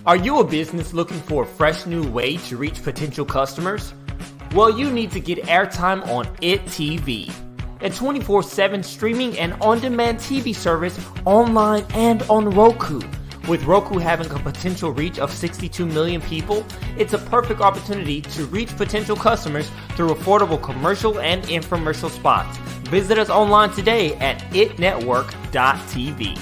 Are you a business looking for a fresh new way to reach potential customers? Well, you need to get airtime on IT TV, a 24/7 streaming and on-demand TV service online and on Roku. With Roku having a potential reach of 62 million people, it's a perfect opportunity to reach potential customers through affordable commercial and infomercial spots. Visit us online today at itnetwork.tv.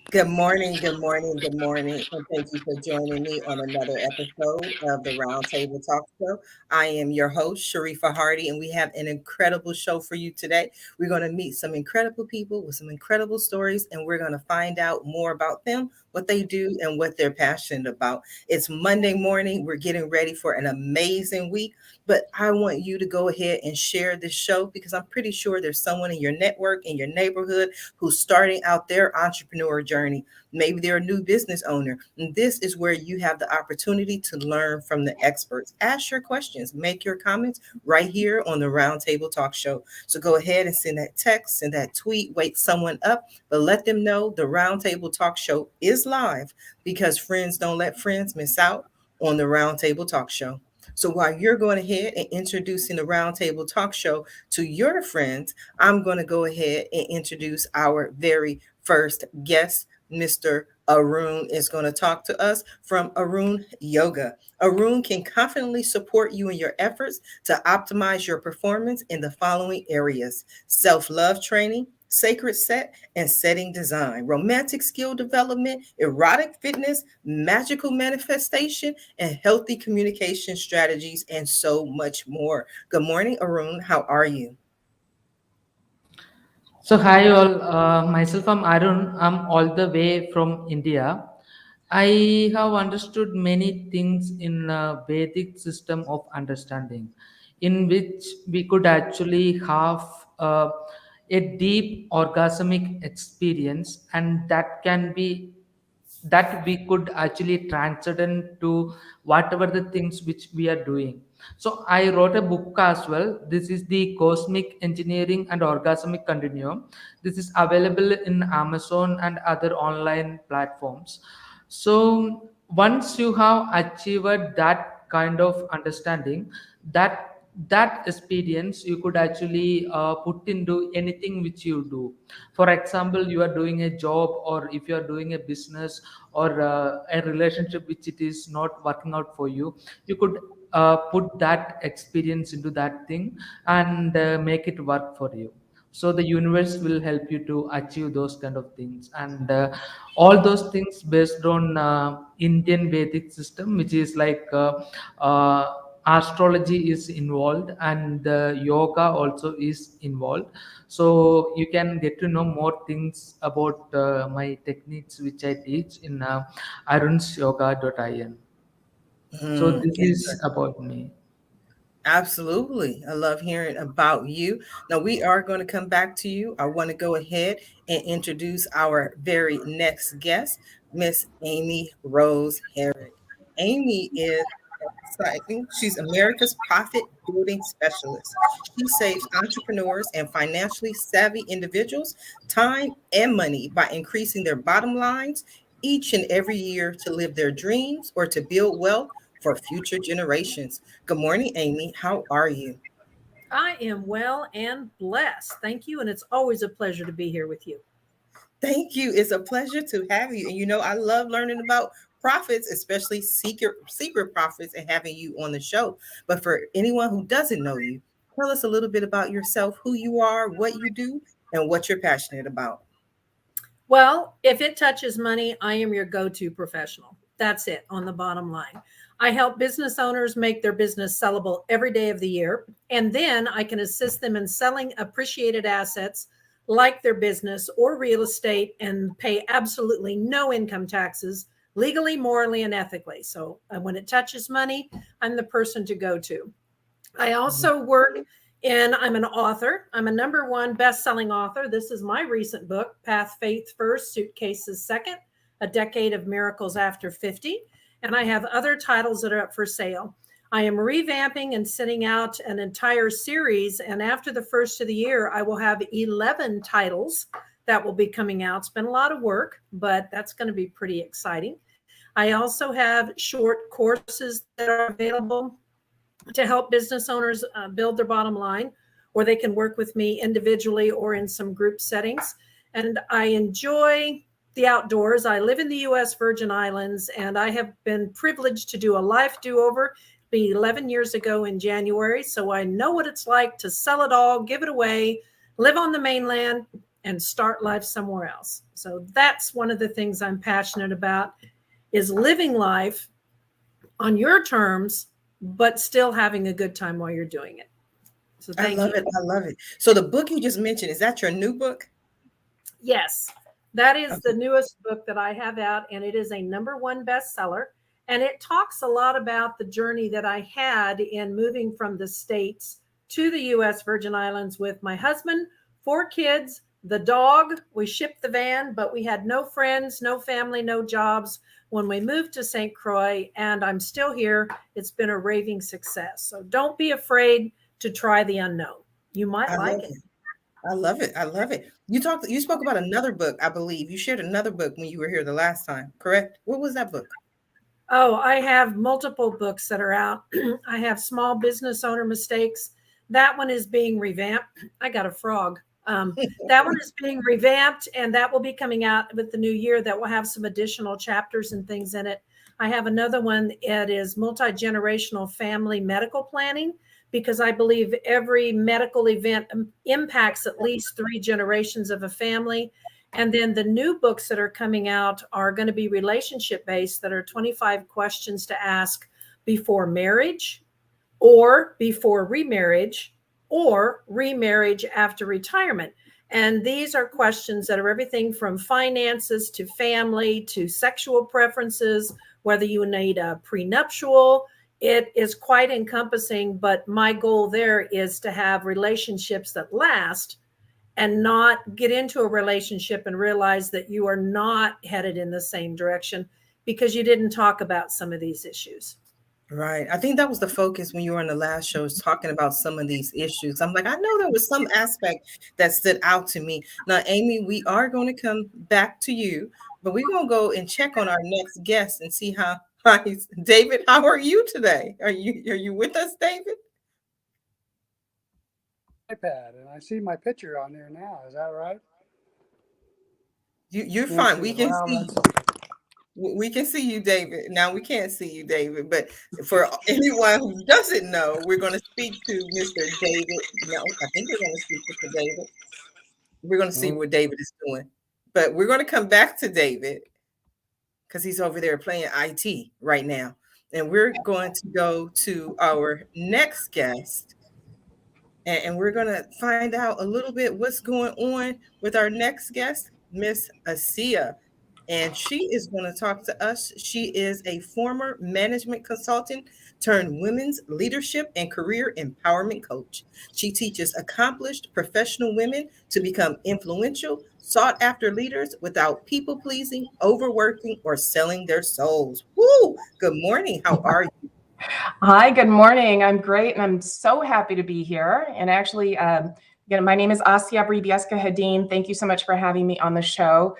Good morning, good morning, good morning, and thank you for joining me on another episode of the Roundtable Talk Show. I am your host, Sharifah Hardie, and we have an incredible show for you today. We're going to meet some incredible people with some incredible stories, and we're going to find out more about them, what they do, and what they're passionate about. It's Monday morning. We're getting ready for an amazing week, but I want you to go ahead and share this show because I'm pretty sure there's someone in your network, in your neighborhood, who's starting out their entrepreneur journey. Maybe they're a new business owner. And this is where you have the opportunity to learn from the experts. Ask your questions, make your comments right here on the Roundtable Talk Show. So go ahead and send that text, send that tweet, wake someone up, but let them know the Roundtable Talk Show is live because friends don't let friends miss out on the Roundtable Talk Show. So while you're going ahead and introducing the Roundtable Talk Show to your friends, I'm going to go ahead and introduce our very first guest. Mr. Arun is going to talk to us from Arunsyoga. Arun can confidently support you in your efforts to optimize your performance in the following areas: self-love training, sacred set and setting design, romantic skill development, erotic fitness, magical manifestation, and healthy communication strategies, and so much more. Good morning, Arun. How are you? So hi all, myself I'm Arun. I'm all the way from India. I have understood many things in a Vedic system of understanding, in which we could actually have a deep orgasmic experience, and that we could actually transcend to whatever the things which we are doing. So I wrote a book as well. This is the Cosmic Engineering and Orgasmic Continuum. This is available in Amazon and other online platforms. So once you have achieved that kind of understanding, that experience you could actually put into anything which you do. For example, you are doing a job, or if you are doing a business, or a relationship which it is not working out for you, you could put that experience into that thing and make it work for you. So the universe will help you to achieve those kind of things, and all those things based on Indian Vedic system, which is like astrology is involved, and yoga also is involved. So you can get to know more things about my techniques which I teach in arunsyoga.in. So this is about me. Absolutely. I love hearing about you. Now, we are going to come back to you. I want to go ahead and introduce our very next guest, Miss Amy Rose Herrick. Amy is exciting. She's America's profit building specialist. She saves entrepreneurs and financially savvy individuals time and money by increasing their bottom lines each and every year to live their dreams or to build wealth for future generations. Good morning, Amy. How are you? I am well and blessed. Thank you. And it's always a pleasure to be here with you. Thank you. It's a pleasure to have you. And I love learning about profits, especially secret profits, and having you on the show. But for anyone who doesn't know you, tell us a little bit about yourself, who you are, what you do, and what you're passionate about. Well, if it touches money, I am your go-to professional. That's it on the bottom line. I help business owners make their business sellable every day of the year. And then I can assist them in selling appreciated assets like their business or real estate and pay absolutely no income taxes legally, morally, and ethically. So when it touches money, I'm the person to go to. I also work I'm an author. I'm a #1 best-selling author. This is my recent book, Path Faith First, Suitcases Second, A Decade of Miracles After 50. And I have other titles that are up for sale. I am revamping and sending out an entire series. And after the first of the year, I will have 11 titles that will be coming out. It's been a lot of work, but that's going to be pretty exciting. I also have short courses that are available to help business owners build their bottom line, or they can work with me individually or in some group settings. And I enjoy the outdoors. I live in the U.S. Virgin Islands, and I have been privileged to do a life do-over. Be 11 years ago in January. So I know what it's like to sell it all, give it away, live on the mainland, and start life somewhere else. So that's one of the things I'm passionate about, is living life on your terms, but still having a good time while you're doing it. So I love it. I love it. So the book you just mentioned, is that your new book? Yes, that is the newest book that I have out, and it is a #1 bestseller. And it talks a lot about the journey that I had in moving from the States to the U.S. Virgin Islands with my husband, 4 kids, the dog. We shipped the van, but we had no friends, no family, no jobs when we moved to St. Croix, and I'm still here. It's been a raving success. So don't be afraid to try the unknown. You might like it. I love it. I love it. You spoke about another book, I believe. You shared another book when you were here the last time, correct? What was that book? Oh, I have multiple books that are out. I have Small Business Owner Mistakes. That one is being revamped. I got a frog. That one is being revamped, and that will be coming out with the new year. That will have some additional chapters and things in it. I have another one that is multi-generational family medical planning, because I believe every medical event impacts at least 3 generations of a family. And then the new books that are coming out are going to be relationship based, that are 25 questions to ask before marriage, or before remarriage, or remarriage after retirement. And these are questions that are everything from finances to family to sexual preferences, whether you need a prenuptial. It is quite encompassing, but my goal there is to have relationships that last, and not get into a relationship and realize that you are not headed in the same direction because you didn't talk about some of these issues. Right. I think that was the focus when you were on the last show, is talking about some of these issues. I'm like, I know there was some aspect that stood out to me. Now, Amy, we are going to come back to you, but we're going to go and check on our next guest and see how David, how are you today? Are you with us, David? iPad, and I see my picture on there now. Is that right? You're fine. We can see. We can see you, David. Now we can't see you, David. But for anyone who doesn't know, we're going to speak to Mr. David. No, I think we're going to speak to David. We're going to see what David is doing. But we're going to come back to David because he's over there playing IT right now. And we're going to go to our next guest. And we're going to find out a little bit what's going on with our next guest, Miss Asiya. And she is going to talk to us. She is a former management consultant turned women's leadership and career empowerment coach. She teaches accomplished professional women to become influential, sought after leaders without people pleasing, overworking, or selling their souls. Woo! Good morning. How are you? Hi, good morning. I'm great, and I'm so happy to be here. And actually, again, my name is Asiya Hardie. Thank you so much for having me on the show.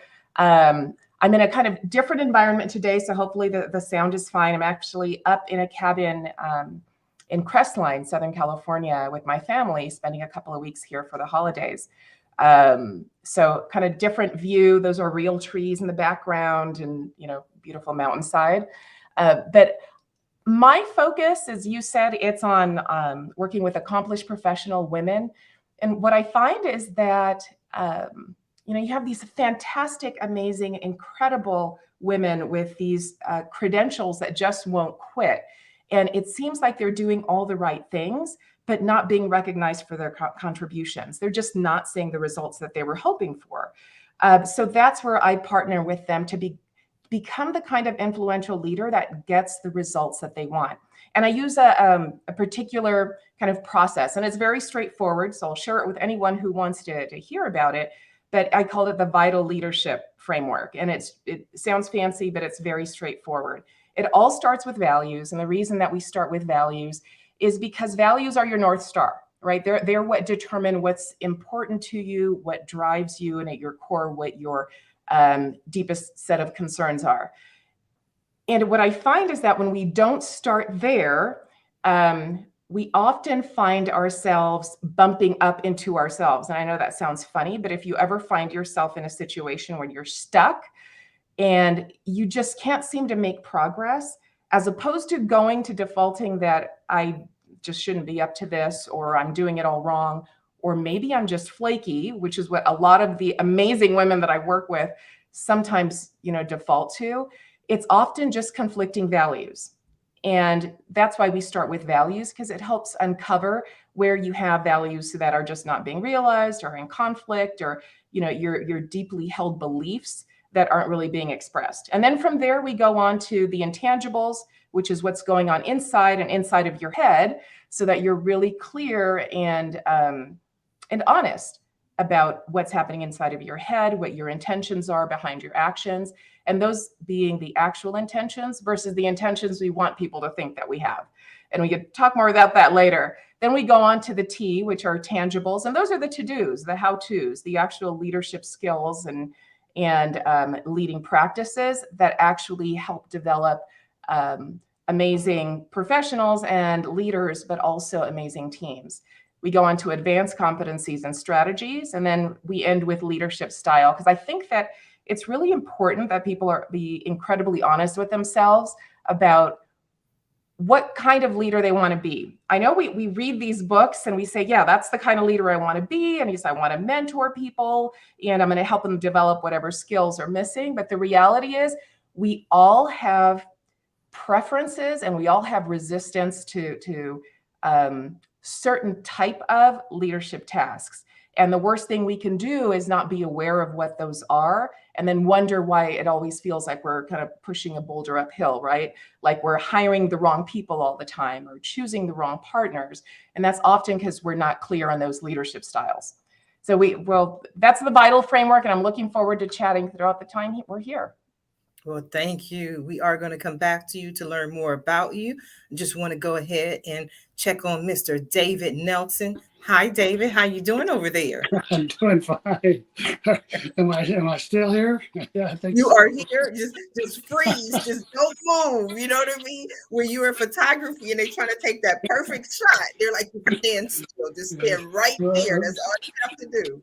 I'm in a kind of different environment today, so hopefully the sound is fine. I'm actually up in a cabin in Crestline, Southern California, with my family, spending a couple of weeks here for the holidays. So kind of different view. Those are real trees in the background, and beautiful mountainside. But my focus, as you said, it's on working with accomplished professional women. And what I find is that, you have these fantastic, amazing, incredible women with these credentials that just won't quit. And it seems like they're doing all the right things, but not being recognized for their contributions. They're just not seeing the results that they were hoping for. So that's where I partner with them to become the kind of influential leader that gets the results that they want. And I use a particular kind of process, and it's very straightforward. So I'll share it with anyone who wants to hear about it. But I called it the Vital Leadership Framework. And it sounds fancy, but it's very straightforward. It all starts with values. And the reason that we start with values is because values are your North Star. right? They're what determine what's important to you, what drives you, and at your core, what your deepest set of concerns are. And what I find is that when we don't start there, we often find ourselves bumping up into ourselves. And I know that sounds funny, but if you ever find yourself in a situation where you're stuck and you just can't seem to make progress, as opposed to going to defaulting that I just shouldn't be up to this, or I'm doing it all wrong, or maybe I'm just flaky, which is what a lot of the amazing women that I work with sometimes, default to. It's often just conflicting values. And that's why we start with values, because it helps uncover where you have values that are just not being realized or in conflict, or, your deeply held beliefs that aren't really being expressed. And then from there, we go on to the intangibles, which is what's going on inside of your head, so that you're really clear and honest about what's happening inside of your head, what your intentions are behind your actions, and those being the actual intentions versus the intentions we want people to think that we have. And we could talk more about that later. Then we go on to the T, which are tangibles. And those are the to-dos, the how-tos, the actual leadership skills and leading practices that actually help develop amazing professionals and leaders, but also amazing teams. We go on to advanced competencies and strategies, and then we end with leadership style, because I think that it's really important that people be incredibly honest with themselves about what kind of leader they want to be. I know we read these books and we say, yeah, that's the kind of leader I want to be. And I want to mentor people and I'm going to help them develop whatever skills are missing. But the reality is we all have preferences and we all have resistance to certain type of leadership tasks. And the worst thing we can do is not be aware of what those are and then wonder why it always feels like we're kind of pushing a boulder uphill, right? Like we're hiring the wrong people all the time or choosing the wrong partners. And that's often because we're not clear on those leadership styles. So that's the vital framework, and I'm looking forward to chatting throughout the time we're here. Well, thank you. We are going to come back to you to learn more about you. Just want to go ahead and check on Mr. David Nelson. Hi, David. How you doing over there? I'm doing fine. Am I still here? Yeah, I think you so. are here. Just freeze. Just don't move. You know what I mean? When you're in photography and they're trying to take that perfect shot, they're like, stand still. Just stand right there. That's all you have to do.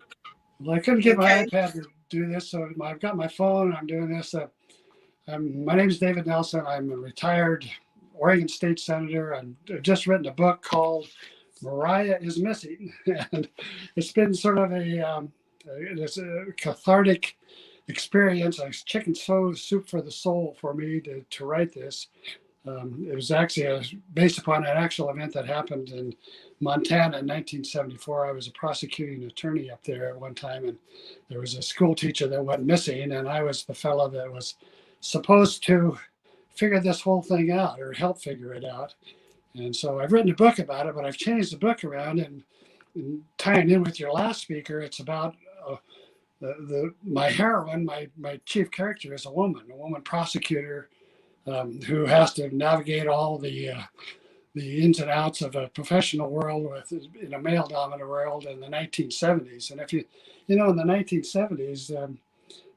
Well, I couldn't get my iPad to do this, so I've got my phone. I'm doing this. My name is David Nelson. I'm a retired Oregon State Senator. I've just written a book called Mariah is Missing. And it's been sort of a cathartic experience, a chicken soup for the soul for me to write this. It was actually based upon an actual event that happened in Montana in 1974. I was a prosecuting attorney up there at one time, and there was a school teacher that went missing, and I was the fellow that was supposed to figure this whole thing out or help figure it out. And so I've written a book about it, but I've changed the book around, and tying in with your last speaker, it's about my heroine, my chief character is a woman prosecutor who has to navigate all the ins and outs of a professional world in a male-dominant world in the 1970s. And if in the 1970s,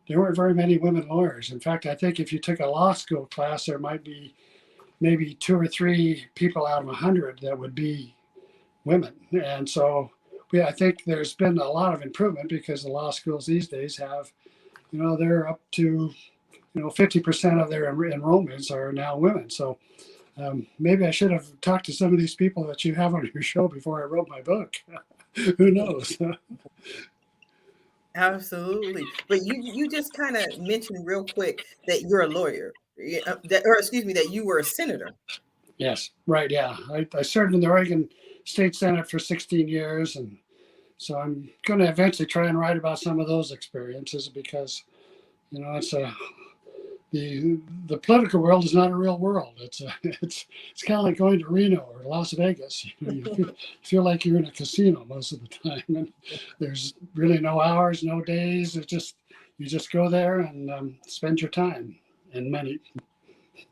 there weren't very many women lawyers. In fact, I think if you took a law school class, there might be maybe 2 or 3 people out of 100 that would be women. And so I think there's been a lot of improvement because the law schools these days have, they're up to, 50% of their enrollments are now women. So maybe I should have talked to some of these people that you have on your show before I wrote my book. Who knows? Absolutely. But you just kind of mentioned real quick that you're a lawyer, that you were a senator. Yes, right. Yeah. I served in the Oregon State Senate for 16 years. And so I'm going to eventually try and write about some of those experiences because, it's the political world is not a real world. It's kind of like going to Reno or Las Vegas. You feel like you're in a casino most of the time, and there's really no hours, no days. You just go there and spend your time and money.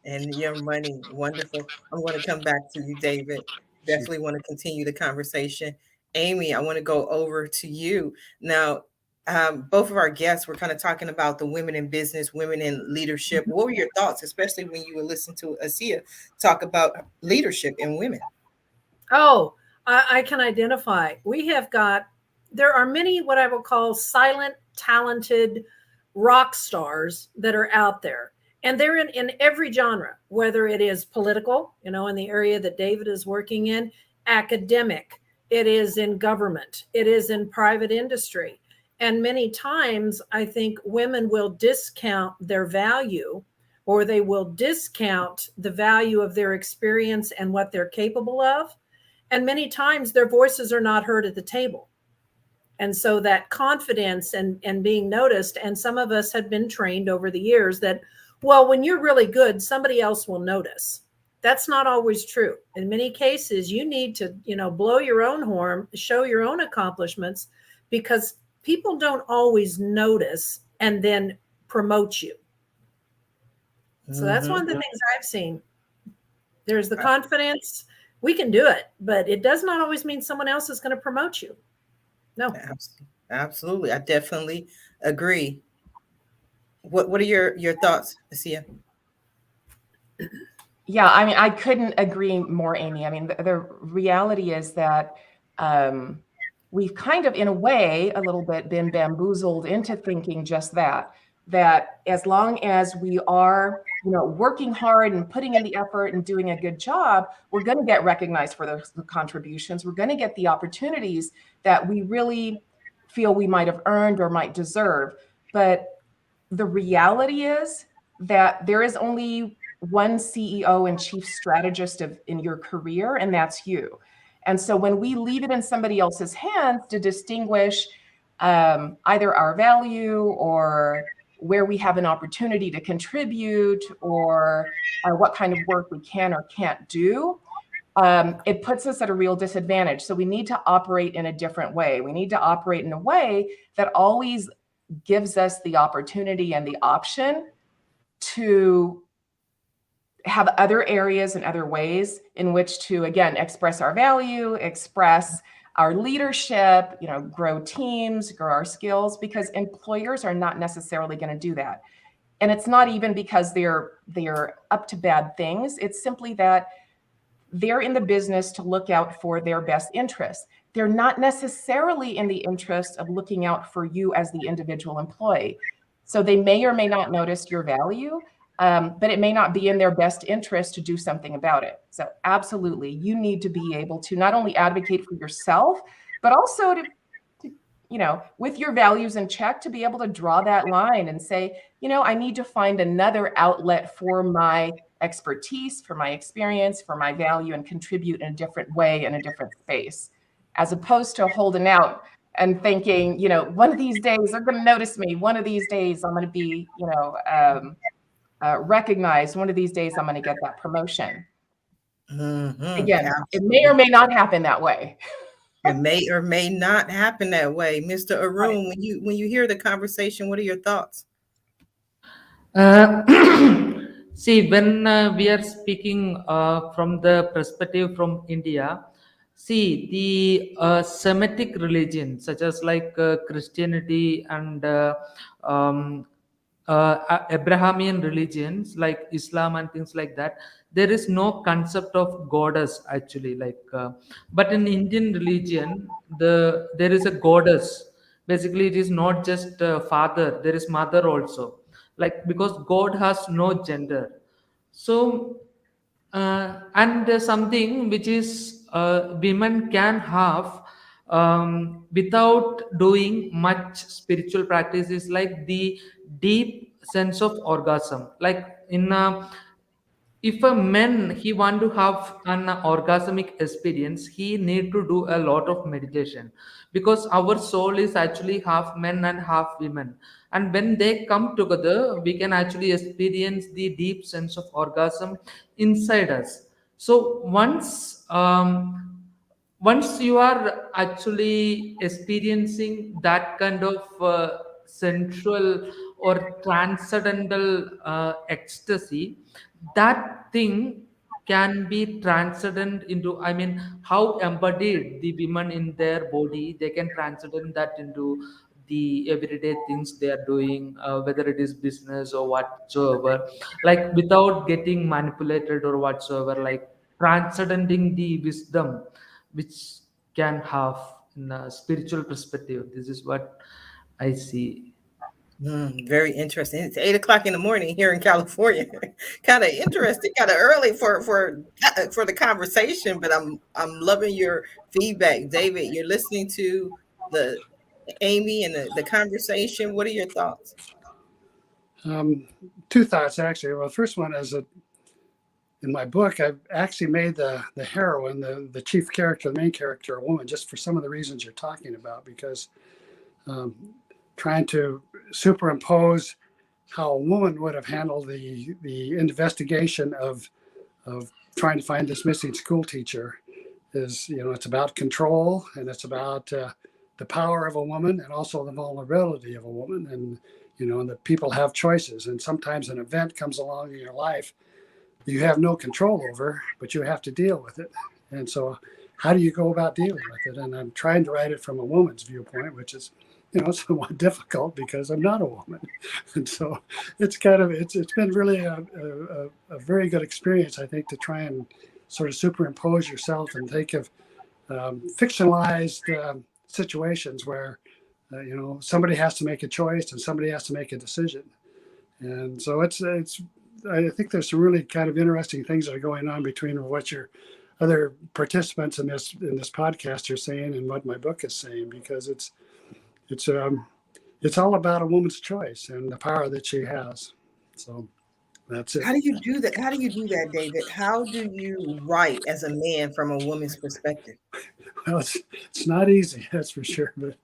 And your money, wonderful. I'm going to come back to you, David. Definitely want to continue the conversation. Amy, I want to go over to you now. Both of our guests were kind of talking about the women in business, women in leadership. What were your thoughts, especially when you were listening to Asia talk about leadership in women? Oh, I can identify. There are many what I will call silent, talented rock stars that are out there. And they're in every genre, whether it is political, in the area that David is working in, academic, it is in government, it is in private industry. And many times I think women will discount their value, or they will discount the value of their experience and what they're capable of. And many times their voices are not heard at the table. And so that confidence and being noticed, and some of us have been trained over the years that, well, when you're really good, somebody else will notice. That's not always true. In many cases, you need to, blow your own horn, show your own accomplishments, because people don't always notice and then promote you. So that's one of the things I've seen. There's the confidence. We can do it, but it does not always mean someone else is going to promote you. No. Absolutely. I definitely agree. What are your thoughts, Asia? Yeah, I mean, I couldn't agree more, Amy. I mean, the reality is that we've kind of, in a way, a little bit been bamboozled into thinking just that as long as we are, working hard and putting in the effort and doing a good job, we're going to get recognized for the contributions. We're going to get the opportunities that we really feel we might have earned or might deserve. But the reality is that there is only one CEO and chief strategist in your career, and that's you. And so when we leave it in somebody else's hands to distinguish either our value or where we have an opportunity to contribute or what kind of work we can or can't do, it puts us at a real disadvantage. So we need to operate in a different way. We need to operate in a way that always gives us the opportunity and the option to have other areas and other ways in which to, again, express our value, express our leadership, grow teams, grow our skills, because employers are not necessarily going to do that. And it's not even because they're up to bad things. It's simply that they're in the business to look out for their best interests. They're not necessarily in the interest of looking out for you as the individual employee. So they may or may not notice your value, but it may not be in their best interest to do something about it. So absolutely, you need to be able to not only advocate for yourself, but also to with your values in check, to be able to draw that line and say, I need to find another outlet for my expertise, for my experience, for my value, and contribute in a different way, in a different space, as opposed to holding out and thinking, one of these days they're going to notice me. One of these days I'm going to be, recognized. One of these days I'm going to get that promotion. Again, it may or may not happen that way. It may or may not happen that way. Mr. Arun, when you hear the conversation, what are your thoughts? See, when we are speaking from the perspective from India, see the Semitic religion, such as like Christianity and Abrahamian religions like Islam and things like that, there is no concept of goddess actually. But in Indian religion, there is a goddess. Basically, it is not just father; there is mother also. Because God has no gender, so and something which is women can have without doing much spiritual practice is like the deep sense of orgasm. If a man he want to have an orgasmic experience, he need to do a lot of meditation, because our soul is actually half men and half women, and when they come together we can actually experience the deep sense of orgasm inside us. So once you are actually experiencing that kind of sensual or transcendental ecstasy, that thing can be transcendent into, I mean, how embodied the women in their body, they can transcend that into the everyday things they are doing, whether it is business or whatsoever, like without getting manipulated or whatsoever, like transcending the wisdom which can have in a spiritual perspective. This is what I see. Very interesting. It's 8 o'clock in the morning here in California. Kind of interesting, kind of early for the conversation, but I'm loving your feedback, David. You're listening to the Amy and the conversation. What are your thoughts? Two thoughts, actually. Well, the first one is that in my book, I've actually made the heroine, the chief character, the main character, a woman, just for some of the reasons you're talking about, because trying to superimpose how a woman would have handled the investigation of trying to find this missing school teacher is, it's about control, and it's about the power of a woman, and also the vulnerability of a woman, and and that people have choices, and sometimes an event comes along in your life you have no control over, but you have to deal with it. And so how do you go about dealing with it? And I'm trying to write it from a woman's viewpoint, which is somewhat difficult because I'm not a woman. And so it's been really a very good experience, I think, to try and sort of superimpose yourself and think of fictionalized situations where somebody has to make a choice and somebody has to make a decision. And so I think there's some really kind of interesting things that are going on between what your other participants in this podcast are saying and what my book is saying, because it's all about a woman's choice and the power that she has. So that's it. How do you do that? How do you do that, David? How do you write as a man from a woman's perspective? Well, it's not easy, that's for sure. But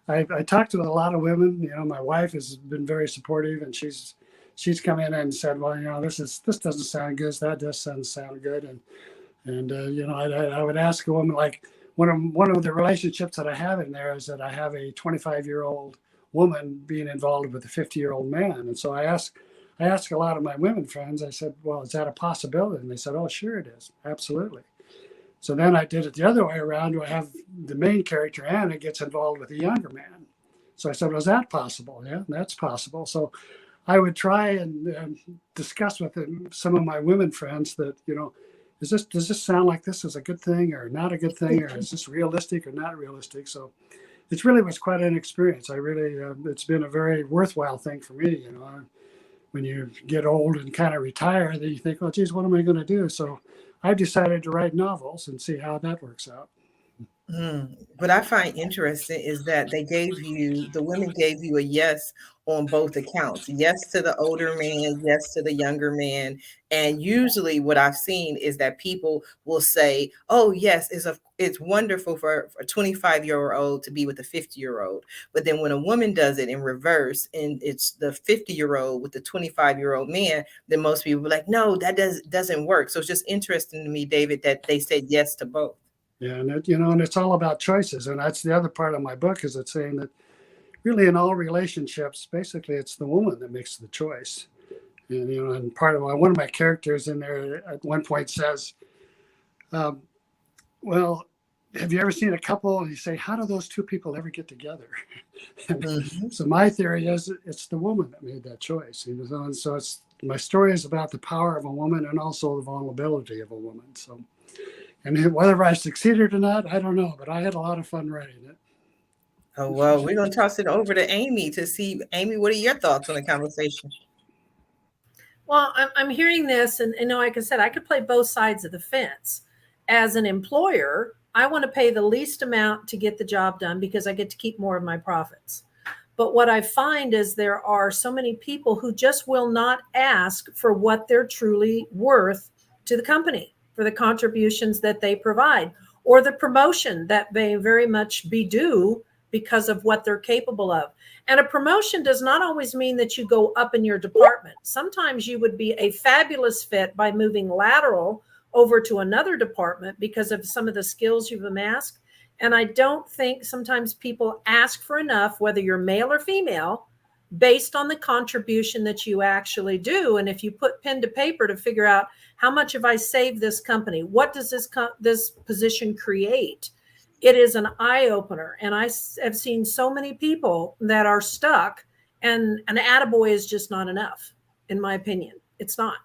I talked to a lot of women. My wife has been very supportive, and she's come in and said, well, this doesn't sound good. That doesn't sound good. And I would ask a woman, like one of the relationships that I have in there is that I have a 25-year-old woman being involved with a 50-year-old man. And so I asked a lot of my women friends, I said, well, is that a possibility? And they said, oh, sure it is. Absolutely. So then I did it the other way around. I have the main character, Anna, gets involved with a younger man. So I said, well, is that possible? Yeah, that's possible. So I would try and discuss with some of my women friends that, does this sound like this is a good thing or not a good thing, or is this realistic or not realistic? So it really was quite an experience. It's been a very worthwhile thing for me. When you get old and kind of retire, then you think, oh, geez, what am I going to do? So I've decided to write novels and see how that works out. What I find interesting is that the women gave you a yes on both accounts. Yes to the older man, yes to the younger man. And usually what I've seen is that people will say, oh, yes, it's wonderful for a 25-year-old to be with a 50-year-old. But then when a woman does it in reverse, and it's the 50-year-old with the 25-year-old man, then most people are like, no, that doesn't work. So it's just interesting to me, David, that they said yes to both. Yeah, and and it's all about choices, and that's the other part of my book, is it's saying that really in all relationships, basically it's the woman that makes the choice. And and one of my characters in there at one point says, well, have you ever seen a couple and you say, how do those two people ever get together? So my theory is it's the woman that made that choice. And so my story is about the power of a woman and also the vulnerability of a woman. So. And whether I succeeded or not, I don't know, but I had a lot of fun writing it. Oh, well, we're going to toss it over to Amy to see. Amy, what are your thoughts on the conversation? Well, I'm hearing this, and like I said, I could play both sides of the fence. As an employer, I want to pay the least amount to get the job done because I get to keep more of my profits. But what I find is there are so many people who just will not ask for what they're truly worth to the company, for the contributions that they provide, or the promotion that may very much be due because of what they're capable of. And a promotion does not always mean that you go up in your department. Sometimes you would be a fabulous fit by moving lateral over to another department because of some of the skills you've amassed. And I don't think sometimes people ask for enough, whether you're male or female, based on the contribution that you actually do. And if you put pen to paper to figure out how much have I saved this company, what does this position create, it is an eye opener. And I have seen so many people that are stuck, and an attaboy is just not enough, in my opinion. It's not.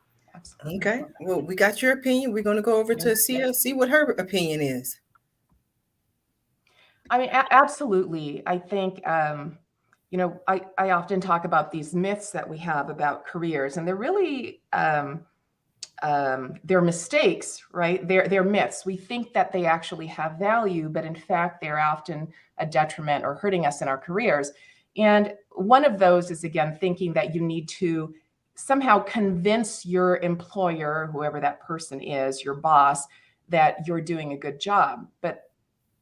Okay. Well, we got your opinion. We're going to go over to Sia, see what her opinion is. I mean, absolutely. I think, you know, I often talk about these myths that we have about careers, and they're really, they're mistakes, right? They're myths. We think that they actually have value, but in fact, they're often a detriment or hurting us in our careers. And one of those is, again, thinking that you need to somehow convince your employer, whoever that person is, your boss, that you're doing a good job. But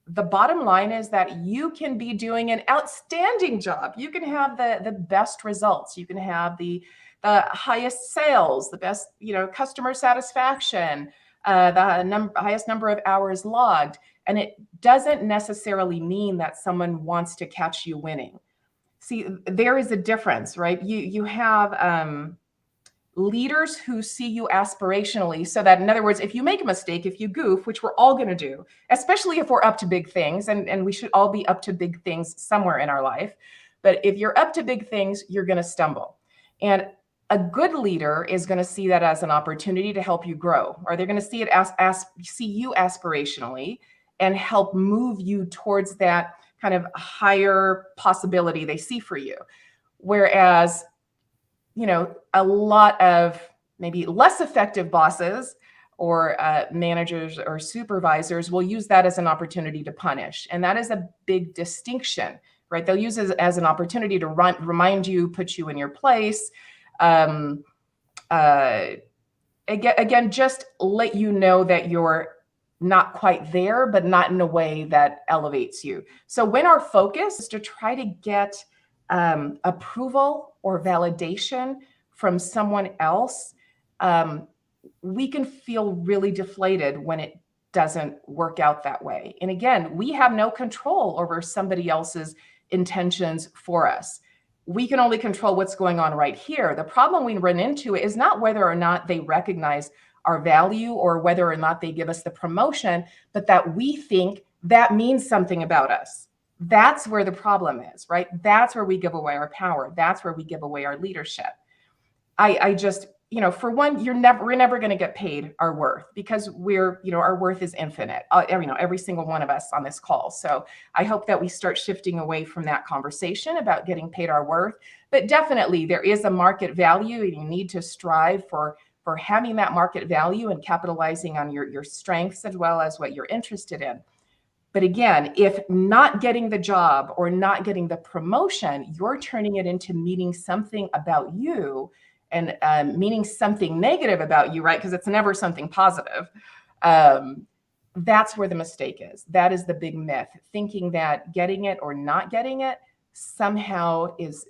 the bottom line is that you can be doing an outstanding job. You can have the best results. You can have the highest sales, the best, you know, customer satisfaction, the highest number of hours logged. And it doesn't necessarily mean that someone wants to catch you winning. See, there is a difference, right? You have leaders who see you aspirationally, so that, in other words, if you make a mistake, if you goof, which we're all going to do, especially if we're up to big things, and we should all be up to big things somewhere in our life. But if you're up to big things, you're going to stumble. And a good leader is going to see that as an opportunity to help you grow, or they're going to see it as see you aspirationally and help move you towards that kind of higher possibility they see for you. Whereas, you know, a lot of maybe less effective bosses or managers or supervisors will use that as an opportunity to punish. And that is a big distinction, right? They'll use it as an opportunity to remind you, put you in your place. Again, just let you know that you're not quite there, but not in a way that elevates you. So when our focus is to try to get approval or validation from someone else, we can feel really deflated when it doesn't work out that way. And again, we have no control over somebody else's intentions for us. We can only control what's going on right here. The problem we run into is not whether or not they recognize our value or whether or not they give us the promotion, but that we think that means something about us. That's where the problem is, right? That's where we give away our power. That's where we give away our leadership. I just, you know, for one, we're never going to get paid our worth, because our worth is infinite. Every single one of us on this call. So I hope that we start shifting away from that conversation about getting paid our worth. But definitely there is a market value, and you need to strive for having that market value and capitalizing on your strengths as well as what you're interested in. But again, if not getting the job or not getting the promotion, you're turning it into meaning something about you and meaning something negative about you, right? Because it's never something positive. That's where the mistake is. That is the big myth, thinking that getting it or not getting it somehow is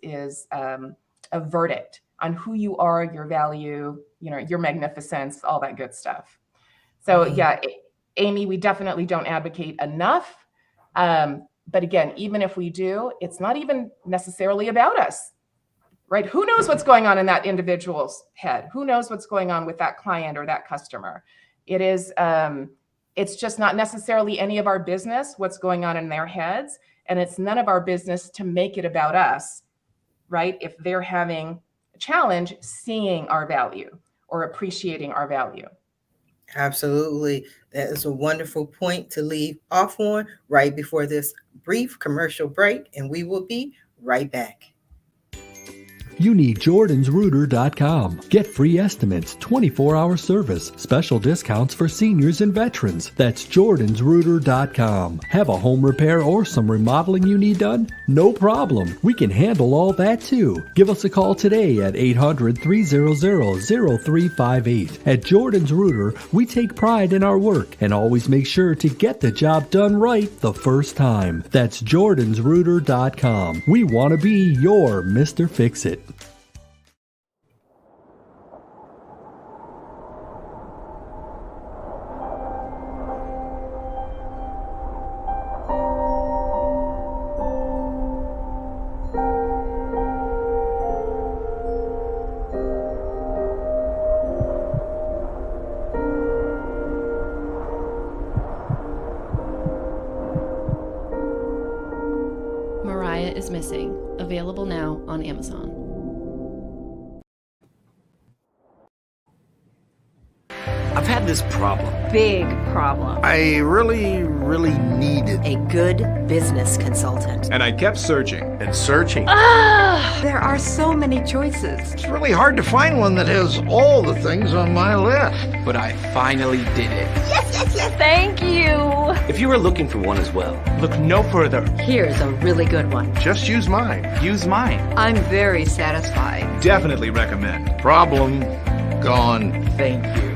a verdict on who you are, your value, your magnificence, all that good stuff. So yeah, Amy, we definitely don't advocate enough. But again, even if we do, it's not even necessarily about us, right? Who knows what's going on in that individual's head? Who knows what's going on with that client or that customer? It is, it's just not necessarily any of our business what's going on in their heads. And it's none of our business to make it about us, right? If they're having a challenge seeing our value or appreciating our value. Absolutely. That is a wonderful point to leave off on right before this brief commercial break, and we will be right back. You need jordansrooter.com. Get free estimates, 24-hour service, special discounts for seniors and veterans. That's jordansrooter.com. Have a home repair or some remodeling you need done? No problem. We can handle all that too. Give us a call today at 800-300-0358. At Jordan's Rooter, we take pride in our work and always make sure to get the job done right the first time. That's jordansrooter.com. We want to be your Mr. Fix-It. is Missing, available now on Amazon. I've had this problem. Big problem. I really needed A good business consultant. And I kept searching and searching. There are so many choices. It's really hard to find one that has all the things on my list. But I finally did it. Yes. Thank you. If you are looking for one as well, Look no further. Here's a really good one. Just use mine. Use mine. I'm very satisfied. Definitely recommend. problem gone. Thank you.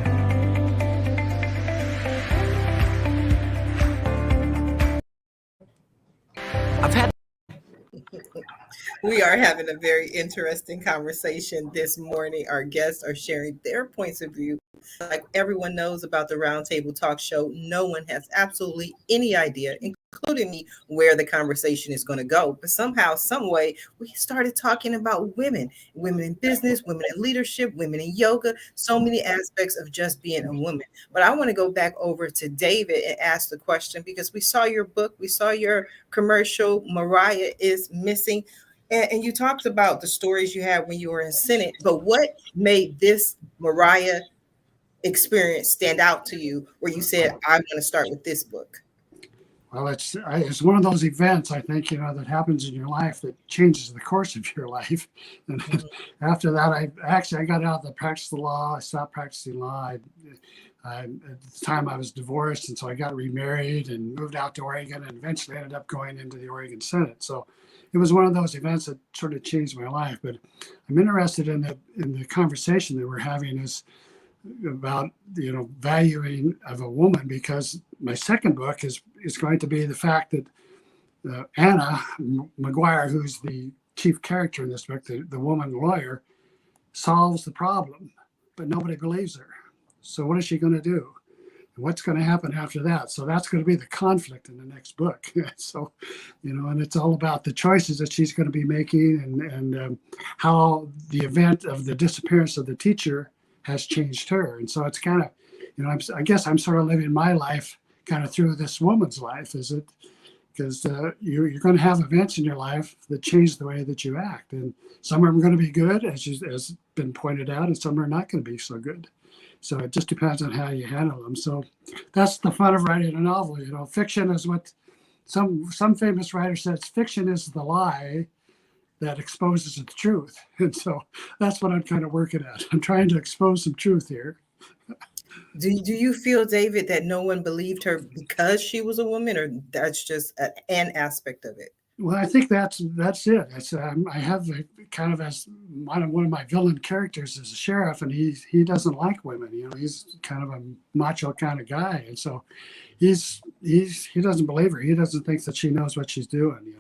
I've had We are having a very interesting conversation this morning. Our guests are sharing their points of view. Like everyone knows about the Roundtable Talk Show, no one has absolutely any idea, including me, where the conversation is going to go. But somehow, some way, we started talking about women in business, women in leadership, women in yoga, so many aspects of just being a woman. But I want to go back over to David and ask the question, because we saw your book, we saw your commercial, Mariah is Missing. And you talked about the stories you had when you were in Senate, but what made this Mariah experience stand out to you where you said, I'm going to start with this book? Well, it's one of those events, I think, that happens in your life that changes the course of your life. And after that, I got out of the practice of the law. I stopped practicing law. At the time I was divorced, and so I got remarried and moved out to Oregon, and eventually ended up going into the Oregon Senate. So it was one of those events that sort of changed my life. But I'm interested in the conversation that we're having is about valuing of a woman, because my second book is going to be the fact that Anna McGuire, who's the chief character in this book, the woman lawyer, solves the problem, but nobody believes her. So what is she going to do? And what's going to happen after that? So that's going to be the conflict in the next book. So, and it's all about the choices that she's going to be making and how the event of the disappearance of the teacher has changed her. And so it's kind of, I guess I'm sort of living my life kind of through this woman's life, is it? Because you're going to have events in your life that change the way that you act. And some are going to be good, as been pointed out, and some are not going to be so good. So it just depends on how you handle them. So that's the fun of writing a novel. Fiction is what some famous writer says, fiction is the lie that exposes the truth. And so that's what I'm kind of working at. I'm trying to expose some truth here. Do you feel, David, that no one believed her because she was a woman, or that's just an aspect of it? Well, I think that's it. I have kind of as one of my villain characters as a sheriff, and he doesn't like women. He's kind of a macho kind of guy, and so he doesn't believe her. He doesn't think that she knows what she's doing.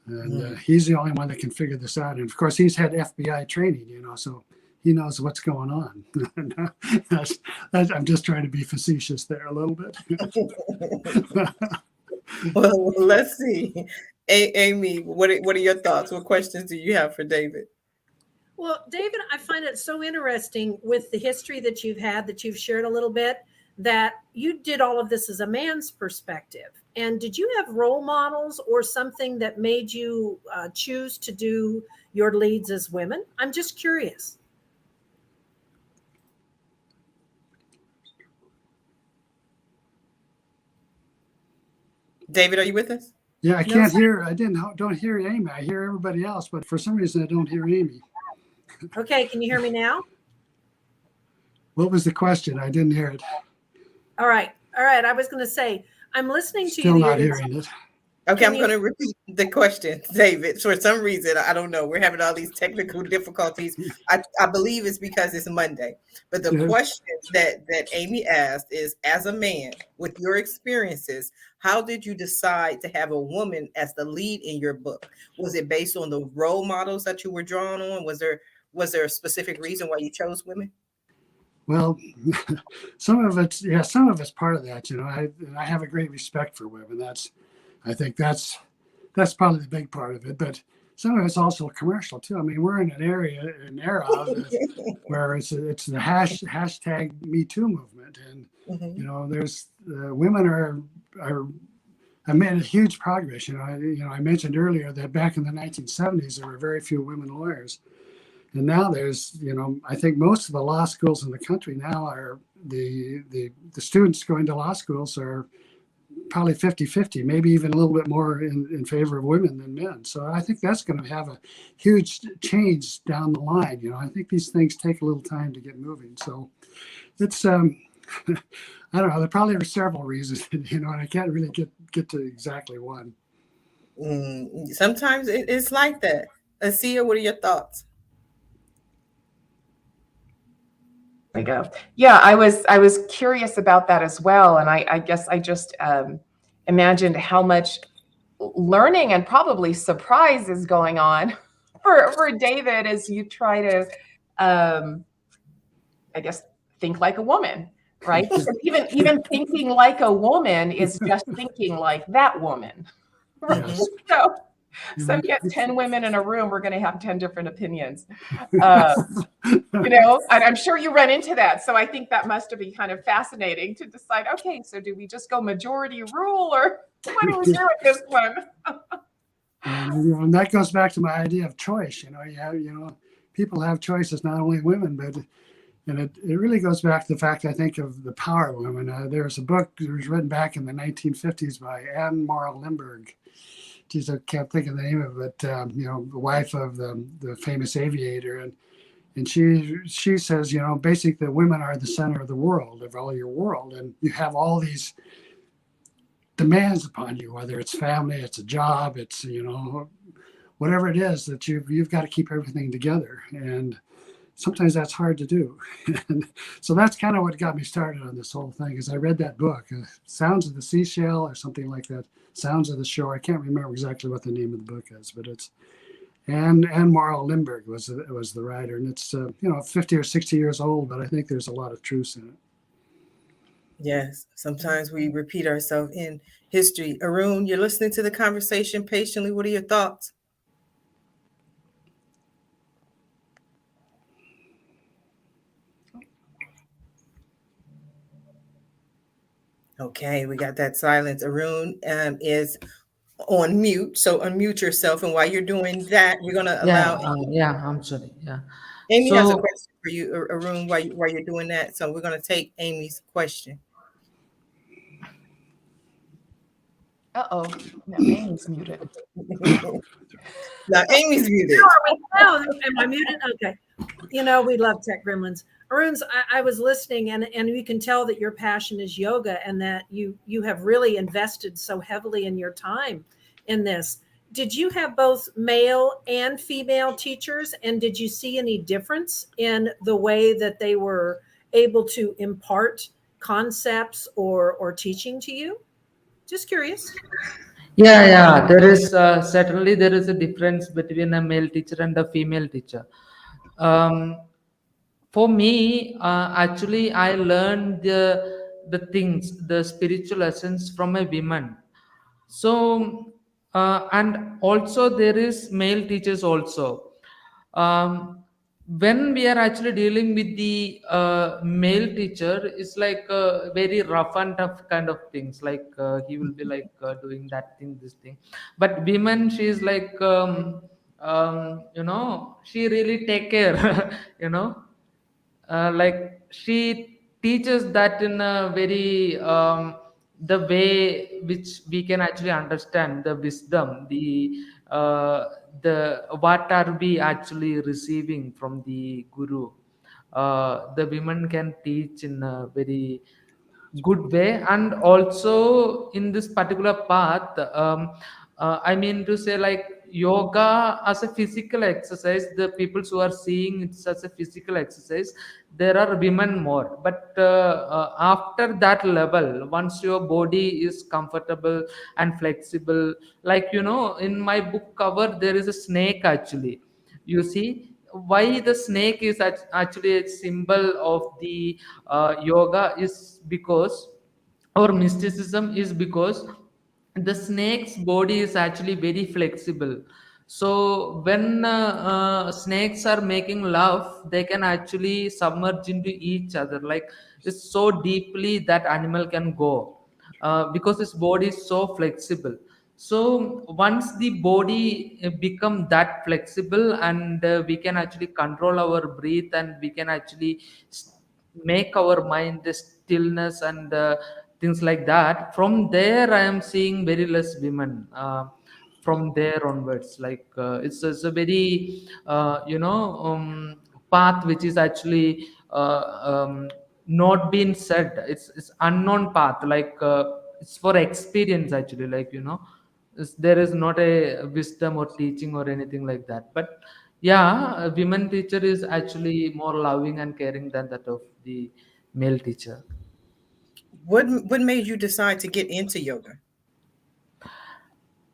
And he's the only one that can figure this out. And of course, he's had FBI training. So he knows what's going on. I'm just trying to be facetious there a little bit. Well, let's see. Amy, what are your thoughts? What questions do you have for David? Well, David, I find it so interesting with the history that you've had, that you've shared a little bit, that you did all of this as a man's perspective. And did you have role models or something that made you choose to do your leads as women? I'm just curious. David, are you with us? Yeah, I can't hear. Don't hear Amy. I hear everybody else, but for some reason I don't hear Amy. Okay, can you hear me now? What was the question? I didn't hear it. All right. I was going to say, I'm listening to you. Still not hearing it. Okay, I'm going to repeat the question, David. For some reason, I don't know. We're having all these technical difficulties. I believe it's because it's Monday. But the question that Amy asked is, as a man, with your experiences, how did you decide to have a woman as the lead in your book? Was it based on the role models that you were drawn on? Was there a specific reason why you chose women? Well, some of it's part of that. I have a great respect for women. I think that's probably the big part of it. But some of it's also commercial too. I mean, we're in an era where it's the hashtag Me Too movement, and there's women are I made a huge progress. I mentioned earlier that back in the 1970s, there were very few women lawyers. And now there's, I think most of the law schools in the country now are the students going to law schools are probably 50-50, maybe even a little bit more in favor of women than men. So I think that's going to have a huge change down the line. I think these things take a little time to get moving. So it's, I don't know, there probably are several reasons, and I can't really get to exactly one. Sometimes it's like that. Asia, what are your thoughts? We go. Yeah, I was curious about that as well, and I guess I just imagined how much learning and probably surprise is going on for David as you try to, I guess, think like a woman, right? even thinking like a woman is just thinking like that woman. Right? Yes. So you get 10 women in a room, we're going to have 10 different opinions. And I'm sure you run into that. So I think that must be kind of fascinating to decide, okay, so do we just go majority rule, or what do we do with this one? And that goes back to my idea of choice. People have choices, not only women, but it really goes back to the fact, I think, of the power of women. There's a book that was written back in the 1950s by Anaelba. Geez, I can't think of the name of it. The wife of the famous aviator, and she says, basically, that women are the center of the world, of all your world, and you have all these demands upon you, whether it's family, it's a job, it's whatever it is, that you've got to keep everything together, and sometimes that's hard to do. And so that's kind of what got me started on this whole thing. Is I read that book, Sounds of the Seashell or something like that. Sounds of the Shore. I can't remember exactly what the name of the book is, but it's Anaelba Lindbergh was the writer, and it's 50 or 60 years old, but I think there's a lot of truth in it. Yes, sometimes we repeat ourselves in history. Arun, you're listening to the conversation patiently. What are your thoughts? Okay, we got that silence. Arun is on mute, so unmute yourself. And while you're doing that, we're going to allow. I'm sorry. Yeah. Amy has a question for you, Arun, while you're doing that. So we're going to take Amy's question. Uh-oh, now Amy's muted. Now Amy's muted. Oh, am I muted? Okay. We love tech gremlins. Arun's, I was listening, and you can tell that your passion is yoga, and that you have really invested so heavily in your time in this. Did you have both male and female teachers, and did you see any difference in the way that they were able to impart concepts or teaching to you? Just curious. Yeah. There is certainly there is a difference between a male teacher and a female teacher. For me, actually, I learned the things, the spiritual essence from a woman. So, and also there is male teachers also. When we are actually dealing with the male teacher, it's like very rough and tough kind of things. Like he will be like doing that thing, this thing. But women, she is like, she really take care, like she teaches that in a very the way which we can actually understand the wisdom, the what are we actually receiving from the guru. The women can teach in a very good way, and also in this particular path, I mean to say, like, yoga as a physical exercise, the people who are seeing it as a physical exercise, there are women more, but after that level, once your body is comfortable and flexible, like, in my book cover there is a snake. Actually, you see why the snake is actually a symbol of the yoga is because, or mysticism is because, the snake's body is actually very flexible. So when snakes are making love, they can actually submerge into each other, like it's so deeply that animal can go. because his body is so flexible. So once the body become that flexible, and we can actually control our breath, and we can actually make our mind the stillness and things like that. From there, I am seeing very less women. From there onwards, like it's a very path which is actually not been said. It's unknown path, like it's for experience actually, like there is not a wisdom or teaching or anything like that. But yeah, a women teacher is actually more loving and caring than that of the male teacher. What made you decide to get into yoga?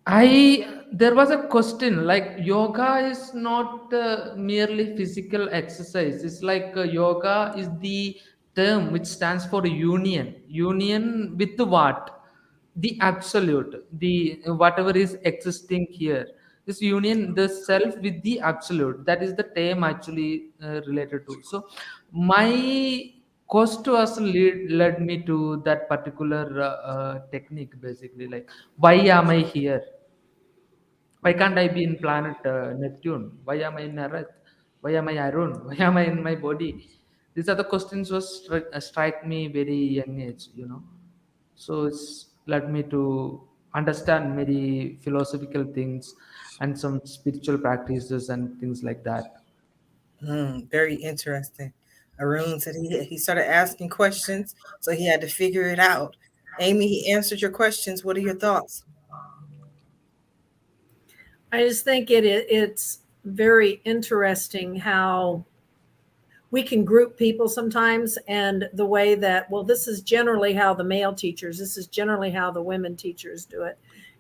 There was a question, like yoga is not merely physical exercise. It's like yoga is the term which stands for union. Union with the what? The absolute, the whatever is existing here. This union, the self with the absolute. That is the term actually related to. So my course was led me to that particular technique, basically. Like, why am I here? Why can't I be in planet Neptune? Why am I in Earth? Why am I Arun? Why am I in my body? These are the questions was strike me very young age. So it's led me to understand many philosophical things and some spiritual practices and things like that. Very interesting. Arun said he started asking questions, so he had to figure it out. Amy, he answered your questions. What are your thoughts? I just think it's very interesting how we can group people sometimes, and the way that, well, this is generally how the male teachers, this is generally how the women teachers do it.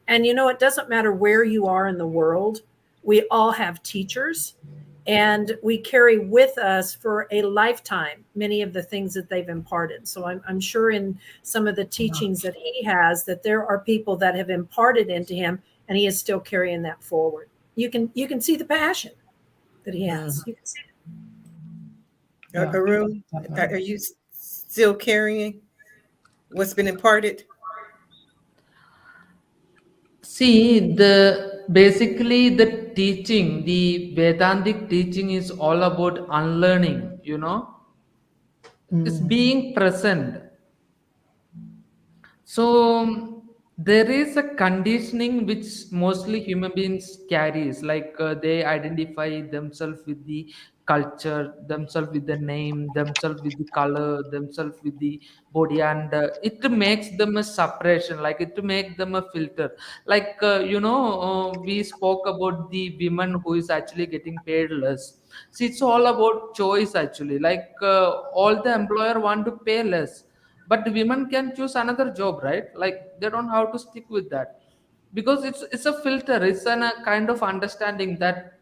And it doesn't matter where you are in the world, we all have teachers, and we carry with us for a lifetime many of the things that they've imparted. So I'm sure in some of the teachings that he has, that there are people that have imparted into him, and he is still carrying that forward. You can see the passion that he has. You can see it. Arun, are you still carrying what's been imparted? See, basically the teaching, the Vedantic teaching is all about unlearning, It's being present. So there is a conditioning which mostly human beings carries, like they identify themselves with the culture, themselves with the name, themselves with the color, themselves with the body, and it makes them a separation, like it makes them a filter. Like we spoke about the women who is actually getting paid less. See, it's all about choice actually. Like all the employer want to pay less, but the women can choose another job, right? Like they don't have to stick with that, because it's a filter. It's a kind of understanding that